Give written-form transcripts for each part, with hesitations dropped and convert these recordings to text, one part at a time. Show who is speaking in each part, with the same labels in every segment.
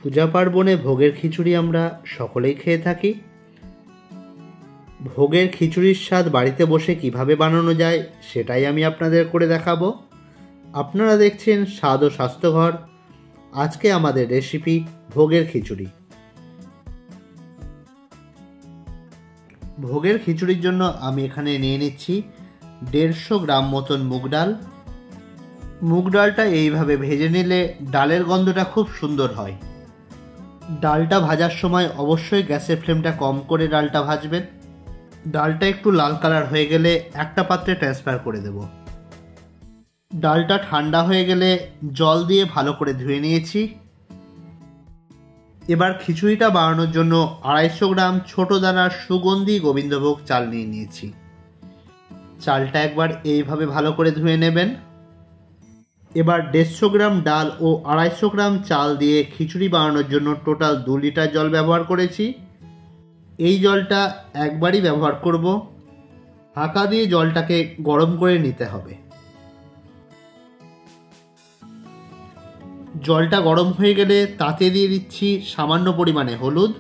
Speaker 1: পূজা পার্বণে ভোগের খিচুড়ি আমরা সকলেই খেয়ে থাকি। ভোগের খিচুড়ির স্বাদ বাড়িতে বসে কিভাবে বানানো যায় সেটাই আমি আপনাদের করে দেখাবো। আপনারা দেখছেন স্বাদ ও স্বাস্থ্যঘর। আজকে আমাদের রেসিপি ভোগের খিচুড়ি। ভোগের খিচুড়ির জন্য আমি এখানে নিয়ে নিচ্ছি 150 গ্রাম মতন মুগ ডাল। মুগ ডালটা এইভাবে ভেজে নিলে ডালের গন্ধটা খুব সুন্দর হয়। ডালটা ভাজার সময় অবশ্যই গ্যাসের ফ্লেমটা কম করে ডালটা ভাজবেন। ডালটা একটু লাল কালার হয়ে গেলে একটা পাত্রে ট্রান্সফার করে দেব। ডালটা ঠান্ডা হয়ে গেলে জল দিয়ে ভালো করে ধুয়ে নিয়েছি। এবার খিচুড়িটা বানানোর জন্য 250 গ্রাম ছোট দানার সুগন্ধি গোবিন্দভোগ চাল নিয়ে নিয়েছি। চালটা একবার এইভাবে ভালো করে ধুয়ে নেবেন। এবার 150 গ্রাম ডাল ও 250 গ্রাম চাল দিয়ে খিচুড়ি বানানোর জন্য টোটাল 2 লিটার জল ব্যবহার করেছি। এই জলটা একবারই ব্যবহার করব। ঢাকা দিয়ে জলটাকে গরম করে নিতে হবে। জলটা গরম হয়ে গেলে তাতে দিয়ে দিচ্ছি সামান্য পরিমাণে হলুদ।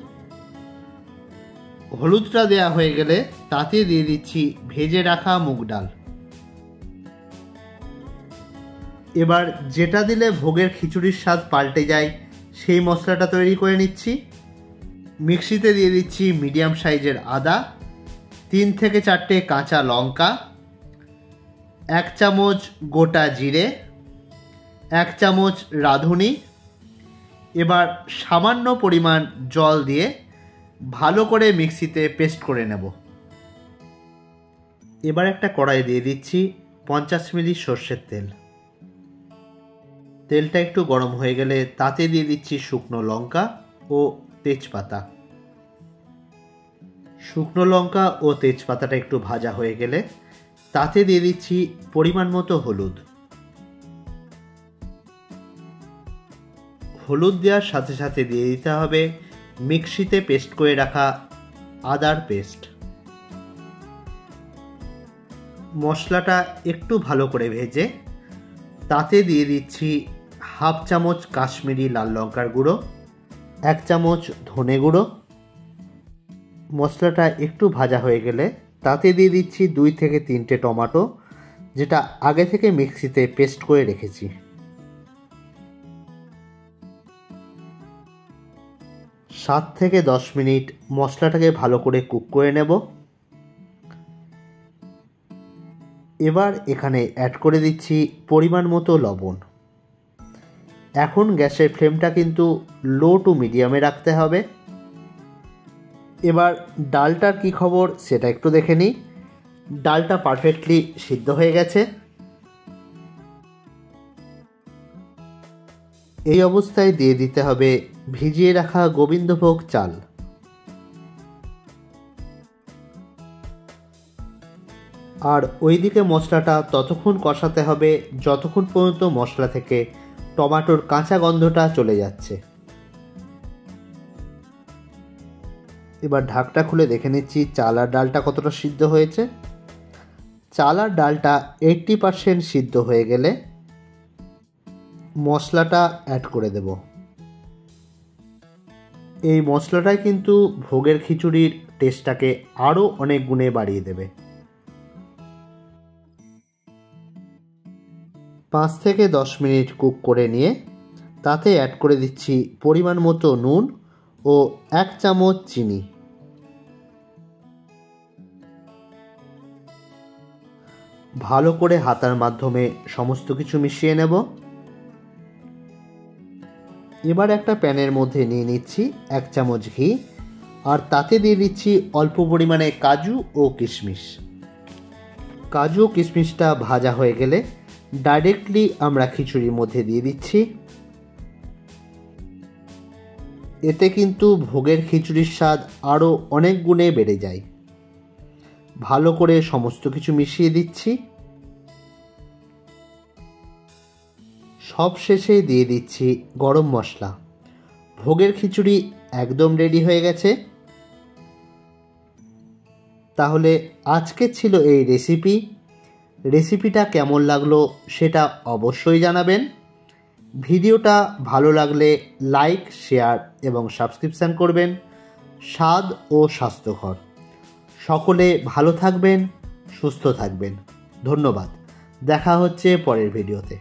Speaker 1: হলুদটা দেওয়া হয়ে গেলে তাতে দিয়ে দিচ্ছি ভেজে রাখা মুগ ডাল। এবার যেটা দিলে ভোগের খিচুড়ির স্বাদ পাল্টে যায় সেই মশলাটা তৈরি করে নিচ্ছি। মিক্সিতে দিয়ে দিচ্ছি মিডিয়াম সাইজের আদা, 3 থেকে 4টে কাঁচা লঙ্কা, 1 চামচ গোটা জিরে, 1 চামচ রাঁধুনি। এবার সামান্য পরিমাণ জল দিয়ে ভালো করে মিক্সিতে পেস্ট করে নেব। এবার একটা কড়াই দিয়ে দিচ্ছি 50 মিলি সর্ষের তেল। তেলটা একটু গরম হয়ে গেলে তাতে দিয়ে দিচ্ছি শুকনো লঙ্কা ও তেজপাতা। শুকনো লঙ্কা ও তেজপাতাটা একটু ভাজা হয়ে গেলে তাতে দিয়ে দিচ্ছি পরিমাণ মতো হলুদ। হলুদ দেওয়ার সাথে সাথে দিয়ে দিতে হবে মিক্সিতে পেস্ট করে রাখা আদার পেস্ট। মশলাটা একটু ভালো করে ভেজে তাতে দিয়ে দিচ্ছি 1/2 চামচ কাশ্মীরি লাল লঙ্কার গুঁড়ো, 1 চামচ ধনে গুঁড়ো। মশলাটা একটু ভাজা হয়ে গেলে তাতে দিয়ে দিচ্ছি 2 থেকে 3টে টমেটো, যেটা আগে থেকে মিক্সিতে পেস্ট করে রেখেছি। 7 থেকে 10 মিনিট মশলাটাকে ভালো করে কুক করে নেব। এবার এখানে অ্যাড করে দিচ্ছি পরিমাণ মতো লবণ। এখন গ্যাসের ফ্লেমটা কিন্তু লো টু মিডিয়ামে রাখতে হবে। এবার ডালটার কি খবর সেটা একটু দেখে নিই। ডালটা পারফেক্টলি সিদ্ধ হয়ে গেছে। এই অবস্থায় দিয়ে দিতে হবে ভিজিয়ে রাখা গোবিন্দভোগ চাল। আর ওইদিকে মশলাটা ততক্ষণ কষাতে হবে যতক্ষণ পর্যন্ত মশলা থেকে টমেটোর কাঁচা গন্ধটা চলে যাচ্ছে। এবার ঢাকটা খুলে দেখে নিচ্ছি চাল আর ডালটা কতটা সিদ্ধ হয়েছে। চাল আর ডালটা 80% সিদ্ধ হয়ে গেলে মশলাটা অ্যাড করে দেব। এই মশলাটাই কিন্তু ভোগের খিচুড়ির টেস্টটাকে আরও অনেক গুণে বাড়িয়ে দেবে। 5 থেকে 10 মিনিট কুক করে নিয়ে তাতে অ্যাড করে দিচ্ছি পরিমাণ মতো নুন ও 1 চামচ চিনি। ভালো করে হাতার মাধ্যমে সমস্ত কিছু মিশিয়ে নেব। এবার একটা প্যানের মধ্যে নিয়ে নিচ্ছি 1 চামচ ঘি, আর তাতে দিয়ে দিচ্ছি অল্প পরিমাণে কাজু ও কিশমিশ। কাজু ও কিশমিশটা ভাজা হয়ে গেলে ডাইরেক্টলি আমরা খিচুড়ির মধ্যে দিয়ে দিচ্ছি। এতে কিন্তু ভোগের খিচুড়ির স্বাদ আরও অনেক গুণে বেড়ে যায়। ভালো করে সমস্ত কিছু মিশিয়ে দিচ্ছি। সব শেষে দিয়ে দিচ্ছি গরম মশলা। ভোগের খিচুড়ি একদম রেডি হয়ে গেছে। তাহলে আজকে ছিল এই রেসিপিটা কেমন লাগলো সেটা অবশ্যই জানাবেন। ভিডিওটা ভালো লাগলে লাইক, শেয়ার এবং সাবস্ক্রিপশান করবেন। স্বাদ ও স্বাস্থ্যকর সকলে ভালো থাকবেন, সুস্থ থাকবেন। ধন্যবাদ। দেখা হচ্ছে পরের ভিডিওতে।